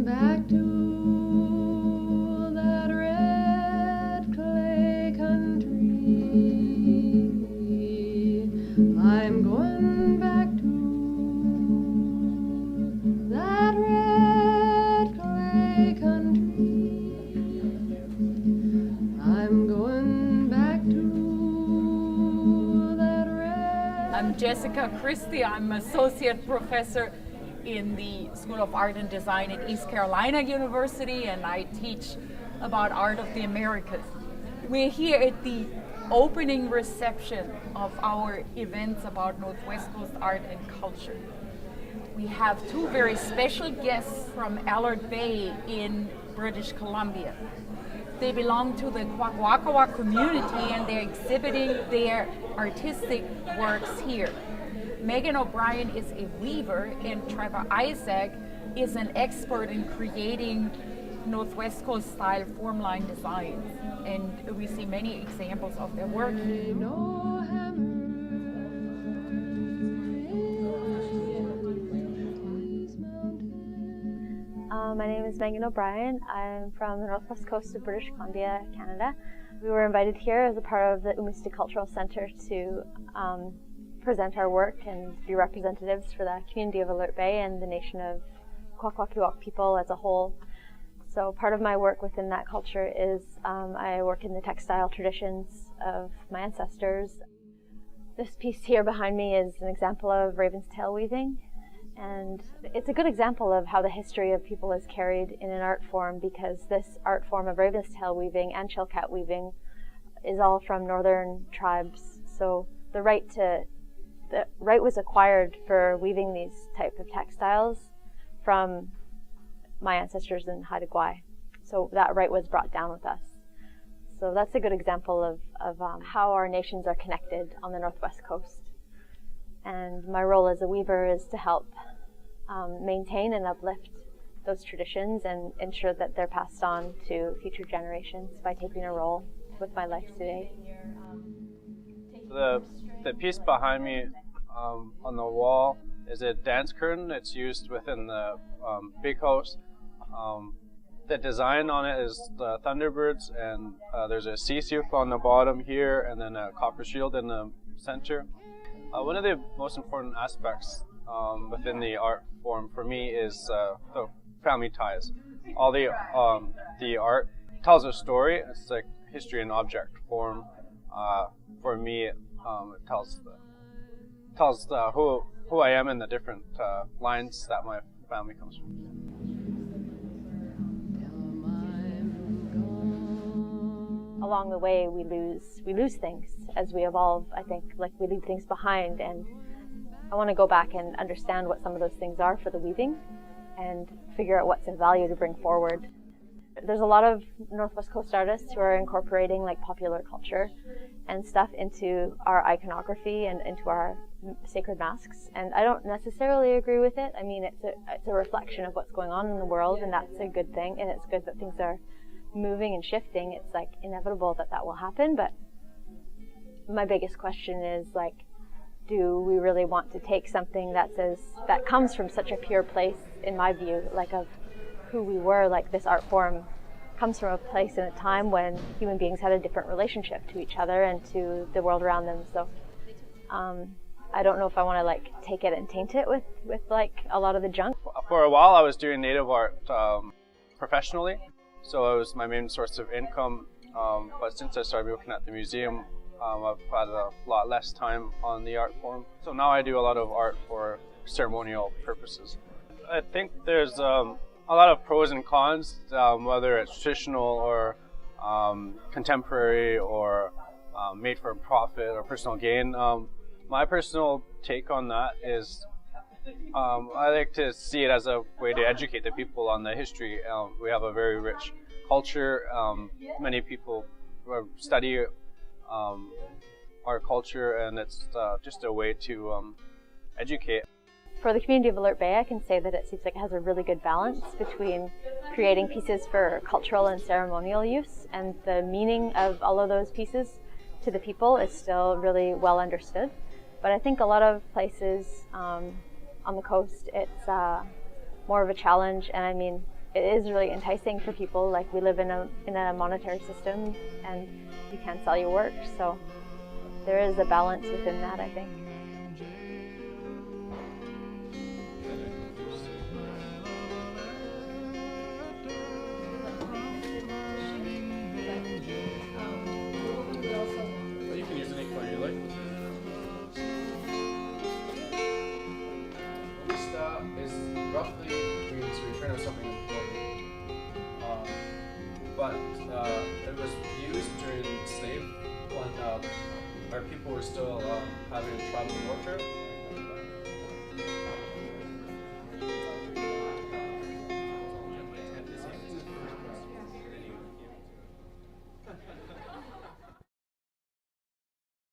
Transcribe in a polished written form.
back to that red clay country. I'm going back to that red clay country. I'm going back to that red. I'm Jessica Christie. I'm Associate Professor in the School of Art and Design at East Carolina University, and I teach about art of the Americas. We're here at the opening reception of our events about Northwest Coast art and culture. We have two very special guests from Allard Bay in British Columbia. They belong to the Kwakwaka'wakw community and they're exhibiting their artistic works here. Megan O'Brien is a weaver and Trevor Isaac is an expert in creating Northwest Coast style formline designs. And we see many examples of their work. My name is Megan O'Brien. I'm from the northwest coast of British Columbia, Canada. We were invited here as a part of the Umisty Cultural Centre to present our work and be representatives for the community of Alert Bay and the nation of Kwakwaka'wakw people as a whole. So part of my work within that culture is I work in the textile traditions of my ancestors. This piece here behind me is an example of Raven's Tail weaving, and it's a good example of how the history of people is carried in an art form, because this art form of Raven's Tail weaving and Chilkat weaving is all from northern tribes. So the right was acquired for weaving these type of textiles from my ancestors in Haida Gwaii. So that right was brought down with us. So that's a good example of how our nations are connected on the northwest coast. And my role as a weaver is to help maintain and uplift those traditions and ensure that they're passed on to future generations by taking a role with my life today. The piece behind me on the wall is a dance curtain. It's used within the big house. The design on it is the Thunderbirds, and there's a sea soup on the bottom here, and then a copper shield in the center. One of the most important aspects within the art form for me is the family ties. All the art tells a story. It's like history in object form. For me, it tells who I am and the different lines that my family comes from. Along the way, we lose things as we evolve. I think, like, we leave things behind, and I want to go back and understand what some of those things are for the weaving and figure out what's of value to bring forward. There's a lot of Northwest Coast artists who are incorporating like popular culture and stuff into our iconography and into our sacred masks, and I don't necessarily agree with it. I mean, it's a reflection of what's going on in the world, and that's a good thing, and it's good that things are moving and shifting. It's like inevitable that will happen, but my biggest question is, like, do we really want to take something that comes from such a pure place, in my view, like of who we were? Like, this art form comes from a place in a time when human beings had a different relationship to each other and to the world around them. So I don't know if I want to like take it and taint it with like a lot of the junk. For a while I was doing native art professionally, so it was my main source of income, but since I started working at the museum, I've had a lot less time on the art form. So now I do a lot of art for ceremonial purposes. I think there's a lot of pros and cons, whether it's traditional or contemporary or made for profit or personal gain. My personal take on that is I like to see it as a way to educate the people on the history. We have a very rich culture. Many people study our culture, and it's just a way to educate. For the community of Alert Bay, I can say that it seems like it has a really good balance between creating pieces for cultural and ceremonial use, and the meaning of all of those pieces to the people is still really well understood. But I think a lot of places on the coast, it's more of a challenge, and I mean, it is really enticing for people. Like, we live in a monetary system, and you can't sell your work, so there is a balance within that, I think. You can use any color you like. Vista is roughly means return of something important. But it was used during slave when where people were still having tribal warfare.